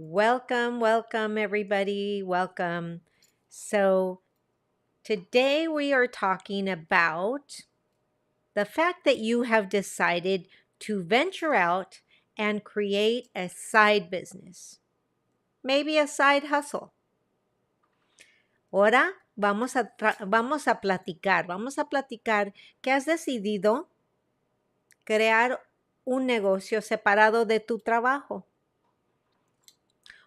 Welcome everybody. Welcome. So, today we are talking about the fact that you have decided to venture out and create a side business, maybe a side hustle. Ahora vamos a platicar que has decidido crear un negocio separado de tu trabajo.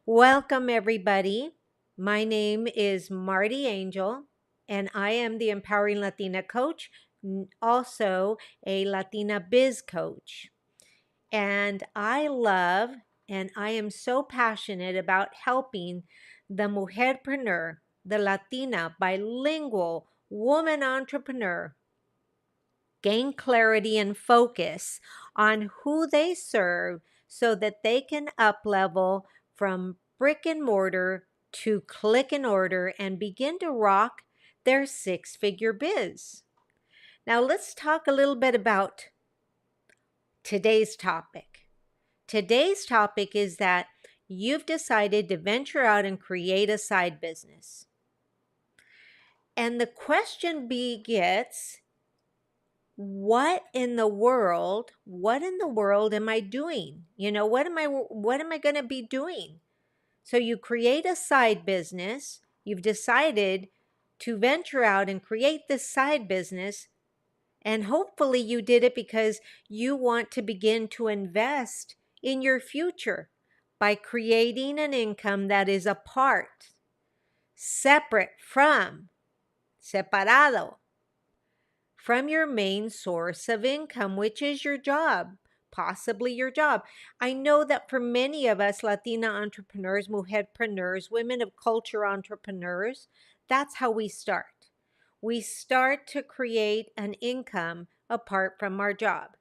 Welcome, everybody. My name is Marty Angel, and I am the Empowering Latina Coach, also a Latina Biz Coach. And I love and I am so passionate about helping the mujerpreneur, the Latina bilingual woman entrepreneur, gain clarity and focus on who they serve so that they can up-level from brick and mortar to click and order and begin to rock their six-figure biz. Now let's talk a little bit about today's topic. Today's topic is that you've decided to venture out and create a side business. And the question begets, what in the world am I doing? What am I going to be doing? So you create a side business. You've decided to venture out and create this side business. And hopefully you did it because you want to begin to invest in your future by creating an income that is apart, separado from your main source of income, which is your job, possibly your job. I know that for many of us Latina entrepreneurs, mujerpreneurs, women of culture entrepreneurs, that's how we start. We start to create an income apart from our job.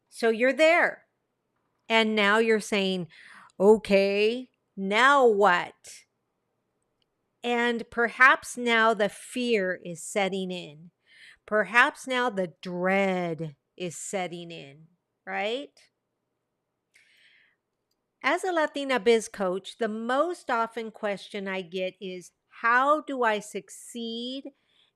So you're there. And now you're saying, okay, now what? And perhaps now the fear is setting in. Perhaps now the dread is setting in, right? As a Latina biz coach, the most often question I get is, how do I succeed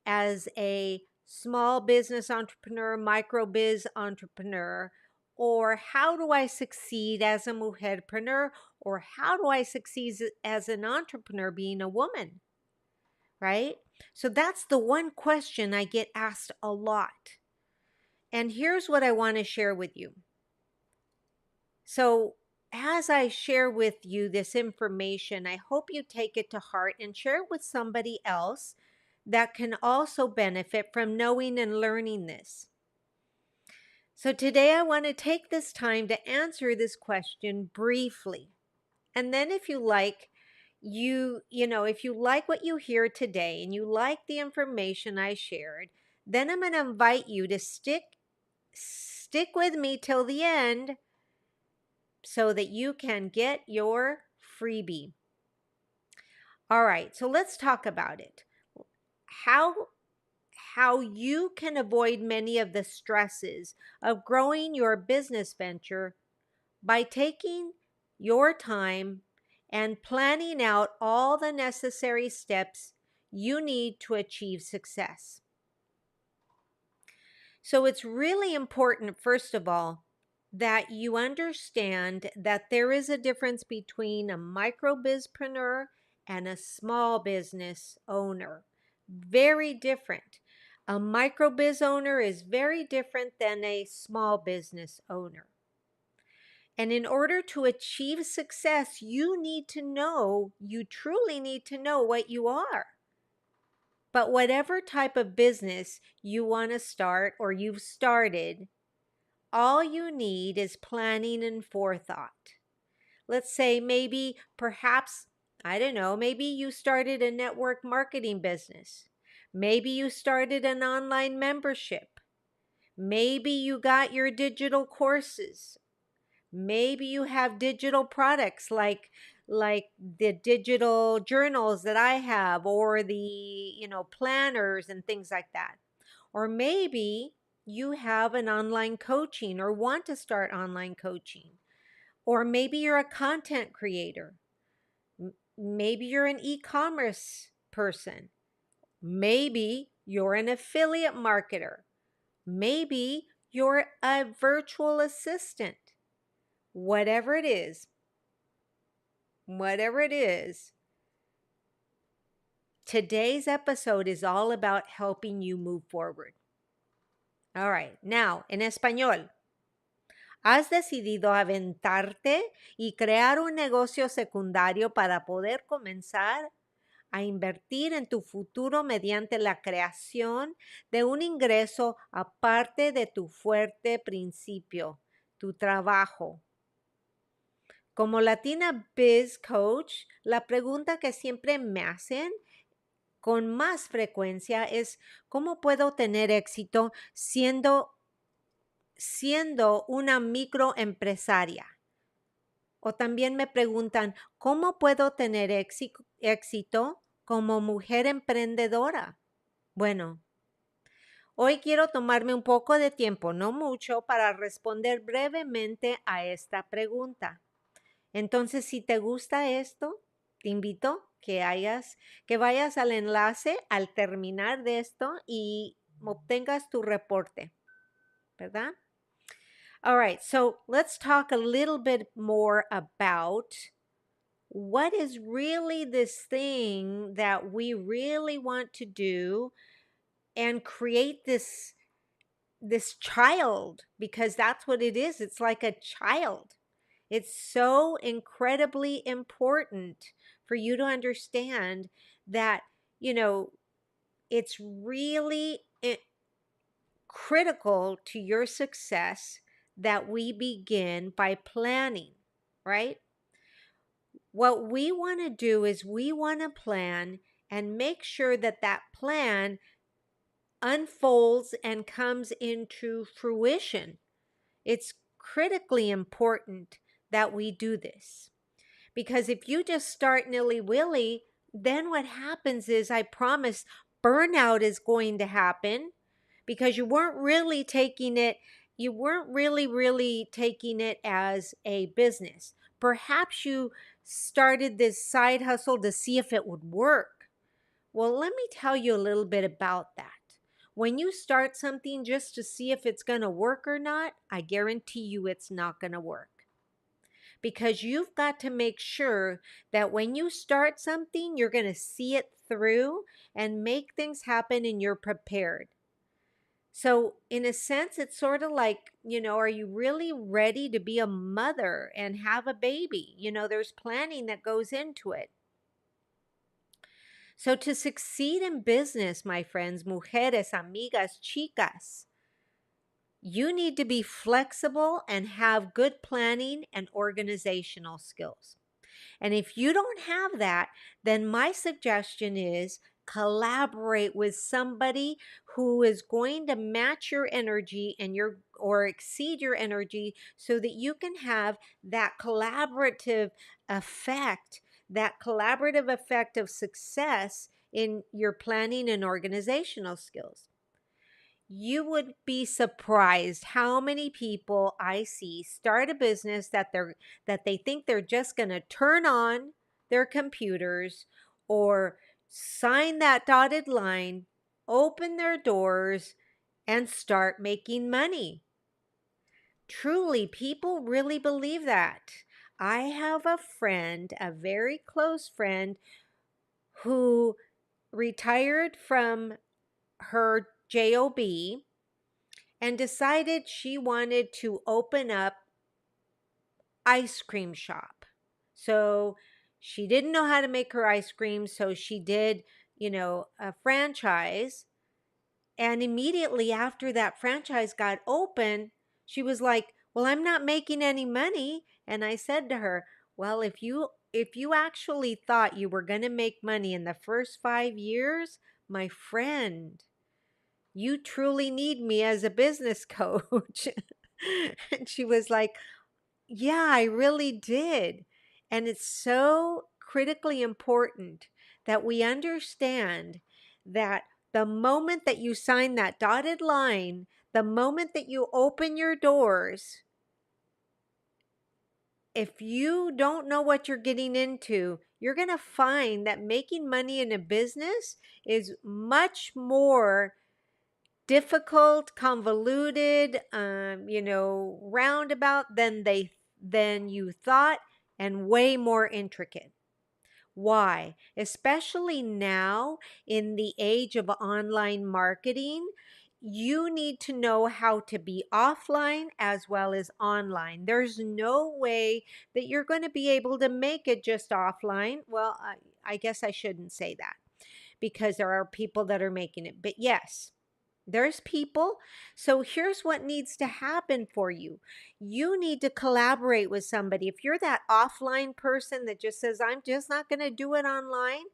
as a small business entrepreneur, micro biz entrepreneur, or how do I succeed as a mujerpreneur, or how do I succeed as an entrepreneur being a woman, right? So that's the one question I get asked a lot. And here's what I want to share with you. So as I share with you this information, I hope you take it to heart and share it with somebody else that can also benefit from knowing and learning this. So today I want to take this time to answer this question briefly. And then if you like, if you like what you hear today and you like the information I shared, then I'm going to invite you to stick with me till the end so that you can get your freebie. All right, so let's talk about it. How you can avoid many of the stresses of growing your business venture by taking your time and planning out all the necessary steps you need to achieve success. So it's really important, first of all, that you understand that there is a difference between a micro bizpreneur and a small business owner. Very different. A micro biz owner is very different than a small business owner. And in order to achieve success, you truly need to know what you are. But whatever type of business you want to start or you've started, all you need is planning and forethought. Let's say maybe you started a network marketing business. Maybe you started an online membership. Maybe you got your digital courses. Maybe you have digital products like the digital journals that I have, or the planners and things like that. Or maybe you have an online coaching or want to start online coaching. Or maybe you're a content creator. Maybe you're an e-commerce person. Maybe you're an affiliate marketer. Maybe you're a virtual assistant. Whatever it is, whatever it is, today's episode is all about helping you move forward. All right, now, en español. ¿Has decidido aventarte y crear un negocio secundario para poder comenzar a invertir en tu futuro mediante la creación de un ingreso aparte de tu fuerte principio, tu trabajo? Como Latina Biz Coach, la pregunta que siempre me hacen con más frecuencia es: ¿cómo puedo tener éxito siendo una microempresaria? O también me preguntan: ¿cómo puedo tener éxito como mujer emprendedora? Bueno, hoy quiero tomarme un poco de tiempo, no mucho, para responder brevemente a esta pregunta. Entonces, si te gusta esto, te invito que vayas al enlace al terminar de esto y obtengas tu reporte, ¿verdad? All right, so let's talk a little bit more about what is really this thing that we really want to do and create this child, because that's what it is. It's like a child. It's so incredibly important for you to understand that, it's really critical to your success that we begin by planning, right? What we want to do is we want to plan and make sure that that plan unfolds and comes into fruition. It's critically important that we do this, because if you just start nilly-willy, then what happens is, I promise, burnout is going to happen, because you weren't really really taking it as a business. Perhaps you started this side hustle to see if it would work. Well, let me tell you a little bit about that. When you start something just to see if it's going to work or not, I guarantee you it's not going to work. Because you've got to make sure that when you start something, you're going to see it through and make things happen, and you're prepared. So in a sense, it's sort of like, are you really ready to be a mother and have a baby? There's planning that goes into it. So to succeed in business, my friends, mujeres, amigas, chicas, you need to be flexible and have good planning and organizational skills. And if you don't have that, then my suggestion is collaborate with somebody who is going to match your energy or exceed your energy, so that you can have that collaborative effect of success in your planning and organizational skills. You would be surprised how many people I see start a business that they think they're just going to turn on their computers or sign that dotted line, open their doors, and start making money. Truly, people really believe that. I have a friend, a very close friend, who retired from her job and decided she wanted to open up ice cream shop. So she didn't know how to make her ice cream, so she did, a franchise. And immediately after that franchise got open, she was like, "Well, I'm not making any money." And I said to her, "Well, if you actually thought you were going to make money in the first 5 years, my friend, you truly need me as a business coach." And she was like, "Yeah, I really did." And it's so critically important that we understand that the moment that you sign that dotted line, the moment that you open your doors, if you don't know what you're getting into, you're going to find that making money in a business is much more difficult, convoluted, roundabout than you thought, and way more intricate. Why? Especially now in the age of online marketing, you need to know how to be offline as well as online. There's no way that you're going to be able to make it just offline. Well, I guess I shouldn't say that, because there are people that are making it. But yes, there's people. So here's what needs to happen for you. You need to collaborate with somebody. If you're that offline person that just says, I'm just not going to do it online,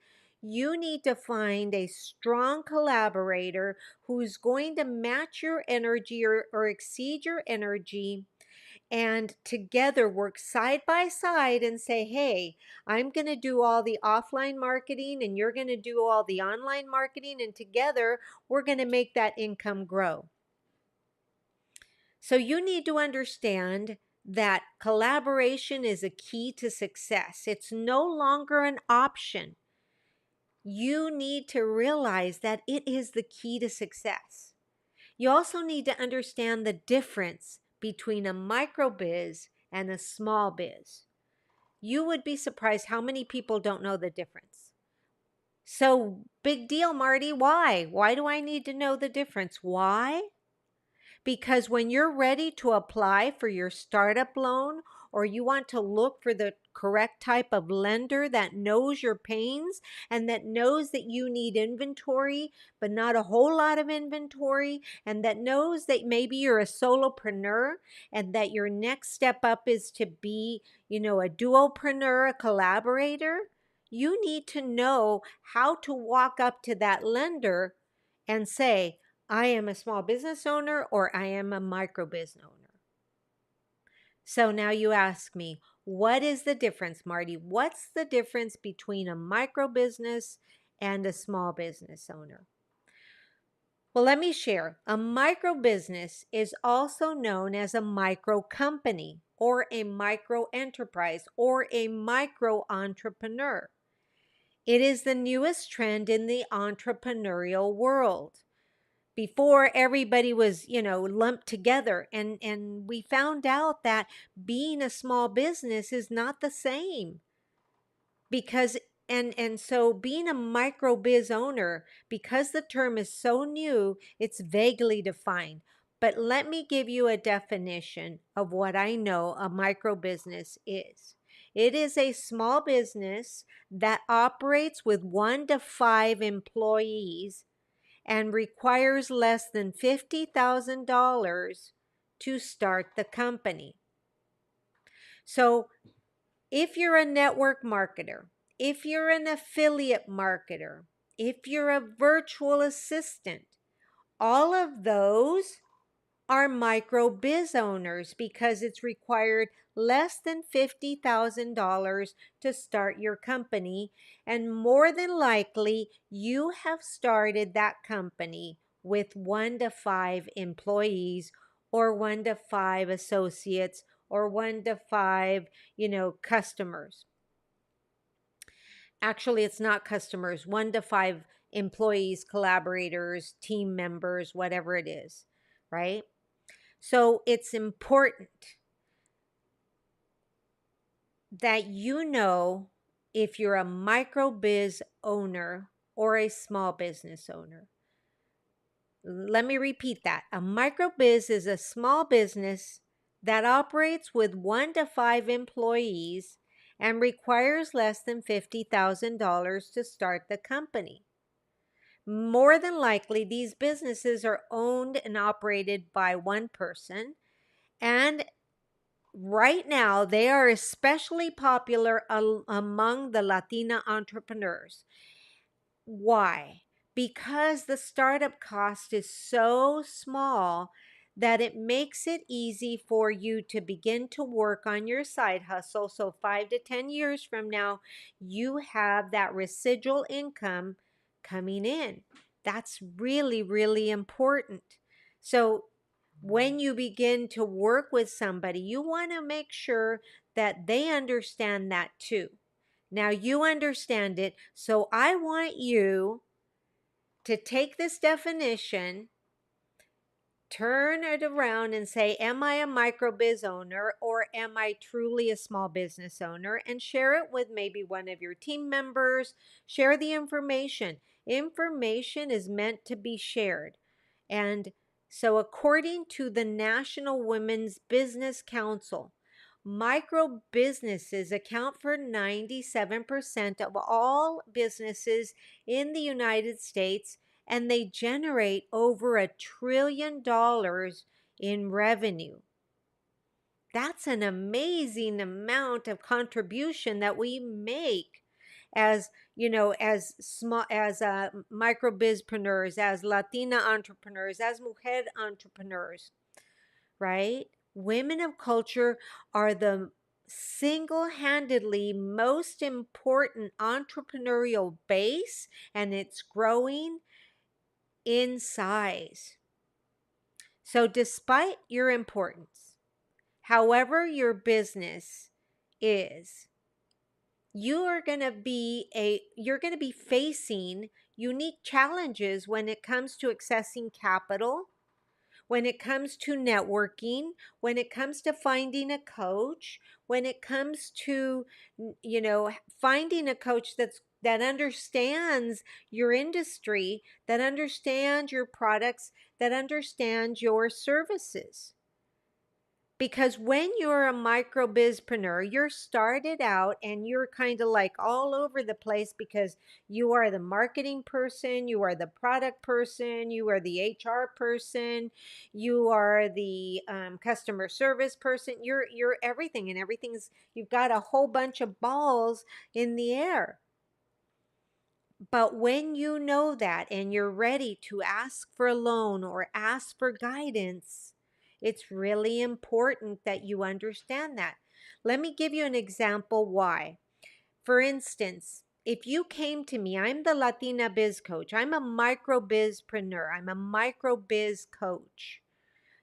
you need to find a strong collaborator who's going to match your energy or exceed your energy, and together work side by side and say, hey, I'm going to do all the offline marketing and you're going to do all the online marketing, and together we're going to make that income grow. So you need to understand that collaboration is a key to success. It's no longer an option. You need to realize that it is the key to success. You also need to understand the difference between a micro biz and a small biz. You would be surprised how many people don't know the difference. So, big deal, Marty. Why? Why do I need to know the difference? Why? Because when you're ready to apply for your startup loan, or you want to look for the correct type of lender that knows your pains and that knows that you need inventory, but not a whole lot of inventory, and that knows that maybe you're a solopreneur and that your next step up is to be, a duopreneur, a collaborator, you need to know how to walk up to that lender and say, I am a small business owner, or I am a micro business owner. So now you ask me, what is the difference, Marty? What's the difference between a micro business and a small business owner? Well, let me share. A micro business is also known as a micro company, or a micro enterprise, or a micro entrepreneur. It is the newest trend in the entrepreneurial world. Before, everybody was, lumped together, and we found out that being a small business is not the same, because and so being a micro biz owner, because the term is so new, it's vaguely defined. But let me give you a definition of what I know a micro business is. It is a small business that operates with 1 to 5 employees and requires less than $50,000 to start the company. So if you're a network marketer, if you're an affiliate marketer, if you're a virtual assistant, all of those are micro biz owners, because it's required less than $50,000 to start your company. And more than likely, you have started that company with 1 to 5 employees, or 1 to 5 associates, or 1 to 5, customers. Actually, it's not customers, 1 to 5 employees, collaborators, team members, whatever it is, right? So it's important that you know if you're a micro biz owner or a small business owner. Let me repeat that. A micro biz is a small business that operates with 1 to 5 employees and requires less than $50,000 to start the company. More than likely, these businesses are owned and operated by one person, and right now they are especially popular among the Latina entrepreneurs. Why? Because the startup cost is so small that it makes it easy for you to begin to work on your side hustle. So 5 to 10 years from now, you have that residual income coming in. That's really, really important. So when you begin to work with somebody, you want to make sure that they understand that too. Now you understand it. So I want you to take this definition, turn it around and say, am I a microbiz owner or am I truly a small business owner? And share it with maybe one of your team members. Share the information. Information is meant to be shared. And so, according to the National Women's Business Council, micro businesses account for 97% of all businesses in the United States, and they generate over $1 trillion in revenue. That's an amazing amount of contribution that we make as, as small, as micro bizpreneurs, as Latina entrepreneurs, as mujer entrepreneurs, right? Women of culture are the single-handedly most important entrepreneurial base, and it's growing in size. So despite your importance, however your business is, you're going to be facing unique challenges when it comes to accessing capital, when it comes to networking, when it comes to finding a coach, when it comes to, finding a coach that understands your industry, that understands your products, that understands your services. Because when you're a micro bizpreneur, you're started out and you're kind of like all over the place because you are the marketing person, you are the product person, you are the HR person, you are the customer service person. You're everything, and you've got a whole bunch of balls in the air. But when you know that and you're ready to ask for a loan or ask for guidance, it's really important that you understand that. Let me give you an example why. For instance, if you came to me, I'm the Latina Biz Coach. I'm a micro bizpreneur. I'm a micro biz coach.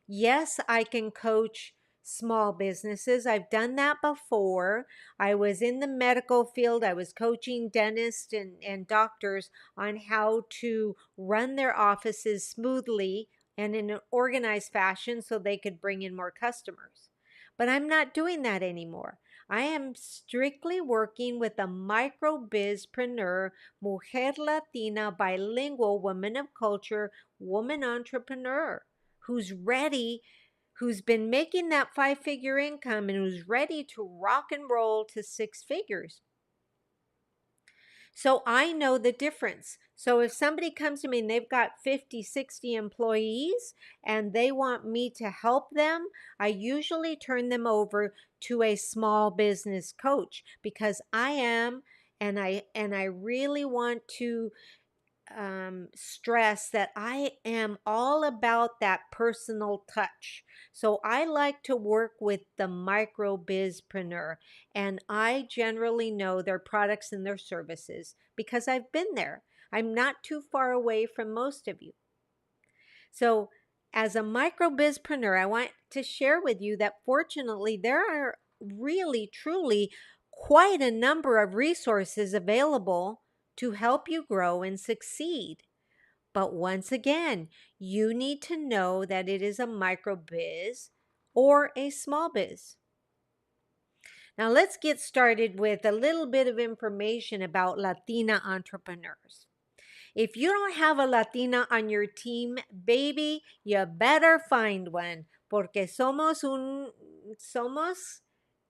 Yes, I can coach small businesses. I've done that before. I was in the medical field. I was coaching dentists and doctors on how to run their offices smoothly and in an organized fashion so they could bring in more customers. But I'm not doing that anymore. I am strictly working with a micro bizpreneur, mujer Latina, bilingual, woman of culture, woman entrepreneur who's ready, who's been making that 5-figure income and who's ready to rock and roll to 6 figures. So I know the difference. So if somebody comes to me and they've got 50, 60 employees and they want me to help them, I usually turn them over to a small business coach because I am, and I really want to stress that I am all about that personal touch. So I like to work with the micro bizpreneur, and I generally know their products and their services because I've been there. I'm not too far away from most of you. So as a micro bizpreneur, I want to share with you that fortunately there are really, truly quite a number of resources available to help you grow and succeed. But once again, you need to know that it is a micro biz or a small biz. Now let's get started with a little bit of information about Latina entrepreneurs. If you don't have a Latina on your team, baby, you better find one, porque somos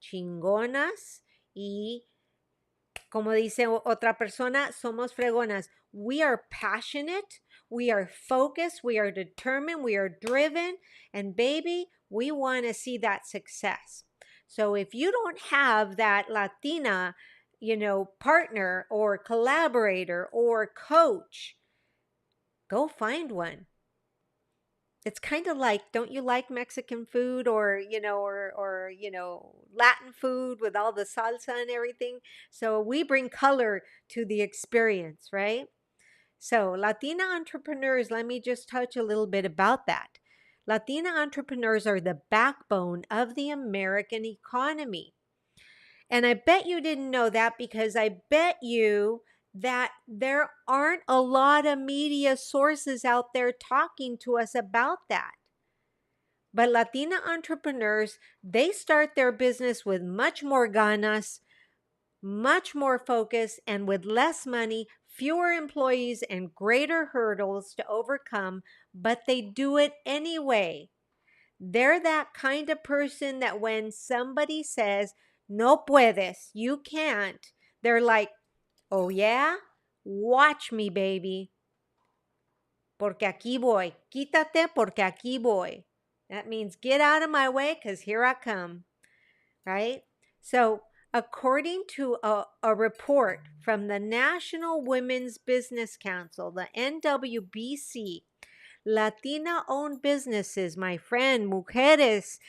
chingonas y, como dice otra persona, somos fregonas. We are passionate, we are focused, we are determined, we are driven, and baby, we want to see that success. So if you don't have that Latina, partner or collaborator or coach, go find one. It's kind of like, don't you like Mexican food or Latin food with all the salsa and everything? So we bring color to the experience, right? So Latina entrepreneurs, let me just touch a little bit about that. Latina entrepreneurs are the backbone of the American economy. And I bet you didn't know that because I bet you that there aren't a lot of media sources out there talking to us about that. But Latina entrepreneurs, they start their business with much more ganas, much more focus, and with less money, fewer employees, and greater hurdles to overcome, but they do it anyway. They're that kind of person that when somebody says, no puedes, you can't, they're like, oh yeah? Watch me, baby. Porque aquí voy. Quítate porque aquí voy. That means get out of my way because here I come, right? So, according to a report from the National Women's Business Council, the NWBC, Latina-owned businesses, my friend, mujeres,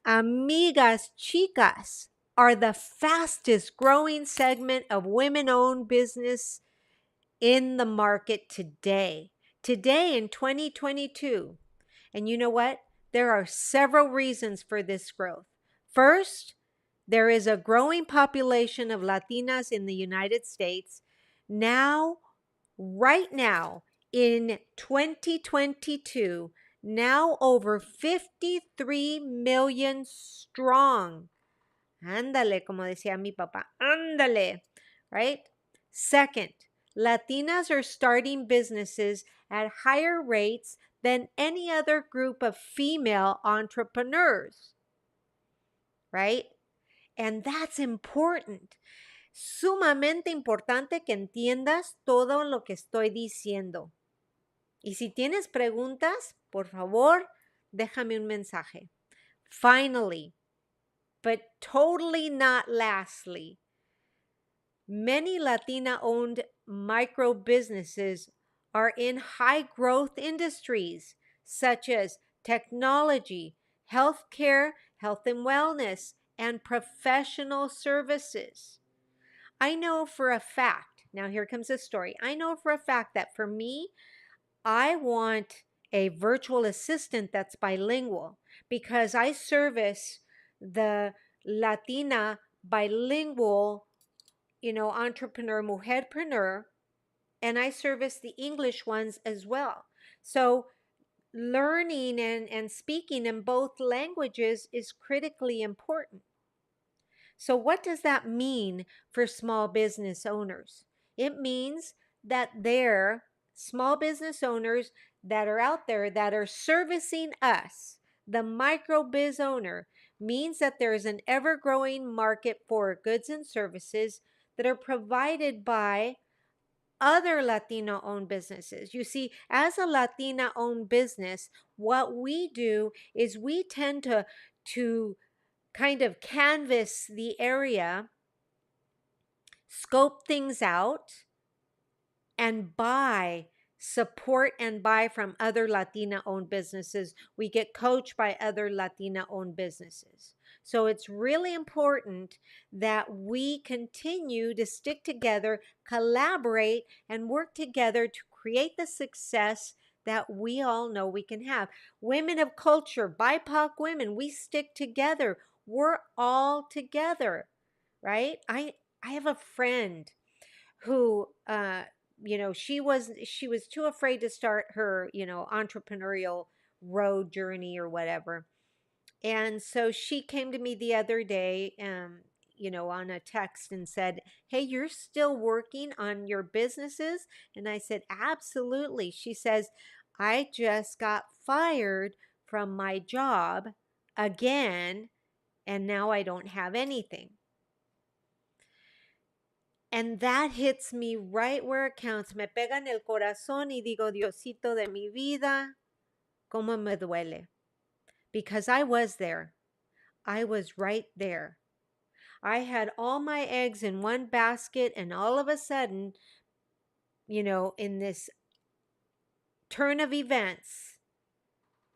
amigas, chicas, are the fastest growing segment of women-owned business in the market today. Today in 2022. And you know what? There are several reasons for this growth. First, there is a growing population of Latinas in the United States. Now, right now, in 2022, now over 53 million strong. Ándale, como decía mi papá. Ándale, right? Second, Latinas are starting businesses at higher rates than any other group of female entrepreneurs, right? And that's important. Sumamente importante que entiendas todo lo que estoy diciendo. Y si tienes preguntas, por favor, déjame un mensaje. Finally, but totally not lastly, many Latina-owned micro businesses are in high-growth industries such as technology, healthcare, health and wellness, and professional services. I know for a fact, now here comes a story. I know for a fact that for me, I want a virtual assistant that's bilingual because I service the Latina bilingual, entrepreneur, mujerpreneur, and I service the English ones as well. So learning and speaking in both languages is critically important. So what does that mean for small business owners? It means that they're small business owners that are out there that are servicing us. The micro biz owner means that there is an ever-growing market for goods and services that are provided by other Latino-owned businesses. You see, as a Latina-owned business, what we do is we tend to kind of canvas the area, scope things out, and support and buy from other Latina-owned businesses. We get coached by other Latina-owned businesses. So it's really important that we continue to stick together, collaborate, and work together to create the success that we all know we can have. Women of culture, BIPOC women, we stick together. We're all together, right? I have a friend who she was too afraid to start her entrepreneurial road journey or whatever. And so she came to me the other day on a text and said, hey, you're still working on your businesses? And I said, absolutely. She says, I just got fired from my job again, and now I don't have anything. And that hits me right where it counts. Me pega en el corazón y digo, Diosito de mi vida, cómo me duele. Because I was there. I was right there. I had all my eggs in one basket, and all of a sudden, in this turn of events,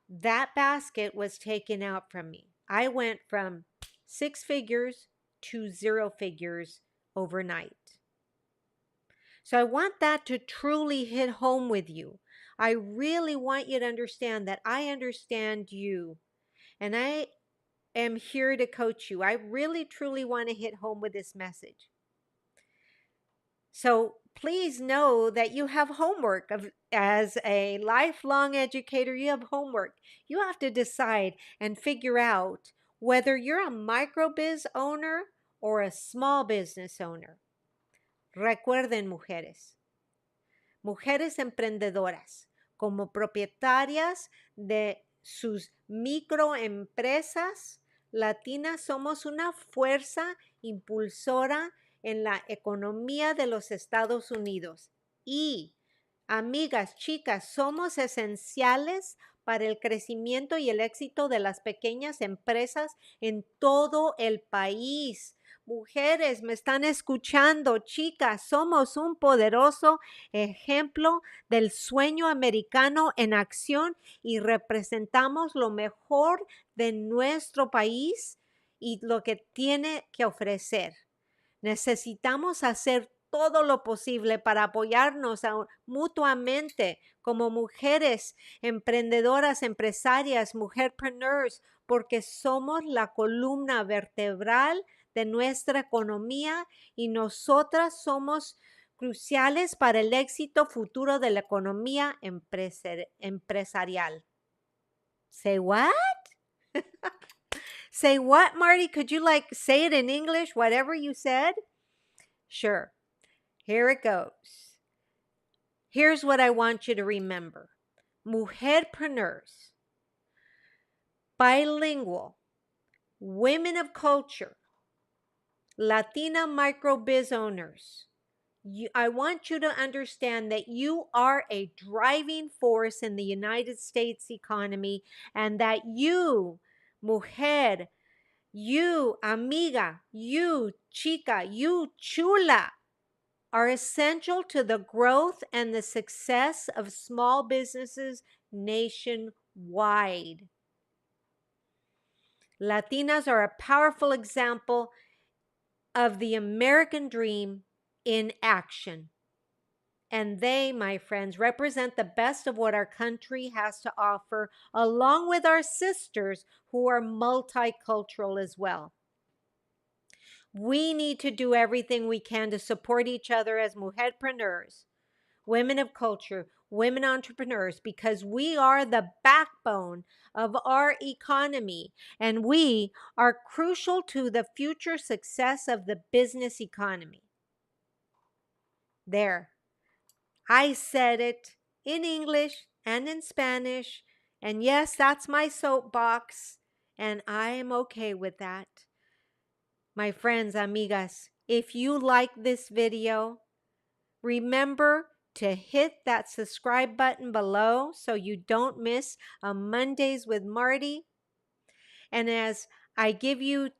that basket was taken out from me. I went from 6 figures to 0 figures overnight. So I want that to truly hit home with you. I really want you to understand that I understand you. And I am here to coach you. I really, truly want to hit home with this message. So please know that you have homework. As a lifelong educator, you have homework. You have to decide and figure out whether you're a micro biz owner or a small business owner. Recuerden, mujeres emprendedoras, como propietarias de sus microempresas latinas, somos una fuerza impulsora en la economía de los Estados Unidos. Y, amigas, chicas, somos esenciales para el crecimiento y el éxito de las pequeñas empresas en todo el país. Mujeres, me están escuchando, chicas, somos un poderoso ejemplo del sueño americano en acción y representamos lo mejor de nuestro país y lo que tiene que ofrecer. Necesitamos hacer todo lo posible para apoyarnos mutuamente como mujeres emprendedoras, empresarias, mujerpreneurs, porque somos la columna vertebral de nuestra economía y nosotras somos cruciales para el éxito futuro de la economía empresarial. Say what? Say what, Marty? Could you say it in English, whatever you said? Sure. Here it goes. Here's what I want you to remember. Mujerpreneurs, bilingual, women of culture, Latina micro biz owners. I want you to understand that you are a driving force in the United States economy and that you, mujer, you, amiga, you, chica, you, chula, are essential to the growth and the success of small businesses nationwide. Latinas are a powerful example of the American dream in action. And they, my friends, represent the best of what our country has to offer, along with our sisters who are multicultural as well. We need to do everything we can to support each other as mujerpreneurs, women of culture, women entrepreneurs, because we are the backbone of our economy and we are crucial to the future success of the business economy. There. I said it in English and in Spanish, and yes, that's my soapbox, and I am okay with that. My friends, amigas, if you like this video, remember to hit that subscribe button below so you don't miss a Mondays with Marty. And as I give you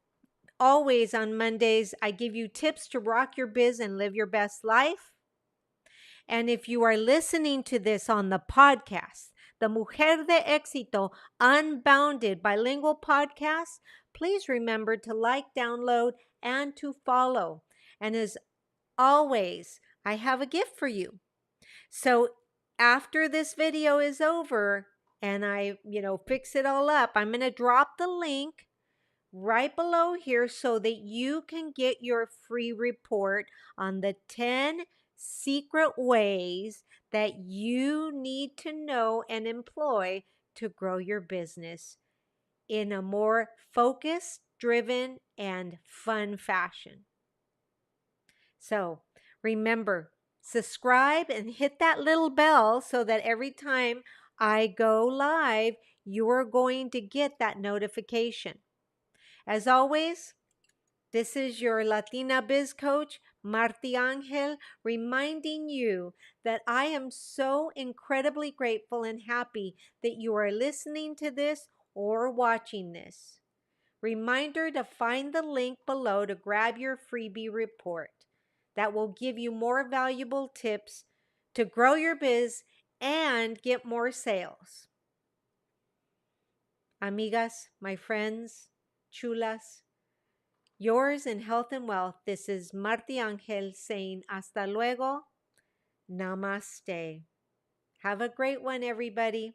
always on Mondays, I give you tips to rock your biz and live your best life. And if you are listening to this on the podcast, the Mujer de Éxito Unbounded Bilingual Podcast, please remember to like, download, and to follow. And as always, I have a gift for you. So after this video is over and I, fix it all up, I'm going to drop the link right below here so that you can get your free report on the 10 secret ways that you need to know and employ to grow your business in a more focused, driven, and fun fashion. So remember, subscribe and hit that little bell so that every time I go live, you're going to get that notification. As always, this is your Latina Biz Coach, Marti Angel, reminding you that I am so incredibly grateful and happy that you are listening to this or watching this. Reminder to find the link below to grab your freebie report that will give you more valuable tips to grow your biz and get more sales. Amigas, my friends, chulas, yours in health and wealth. This is Marti Angel saying hasta luego. Namaste. Have a great one, everybody.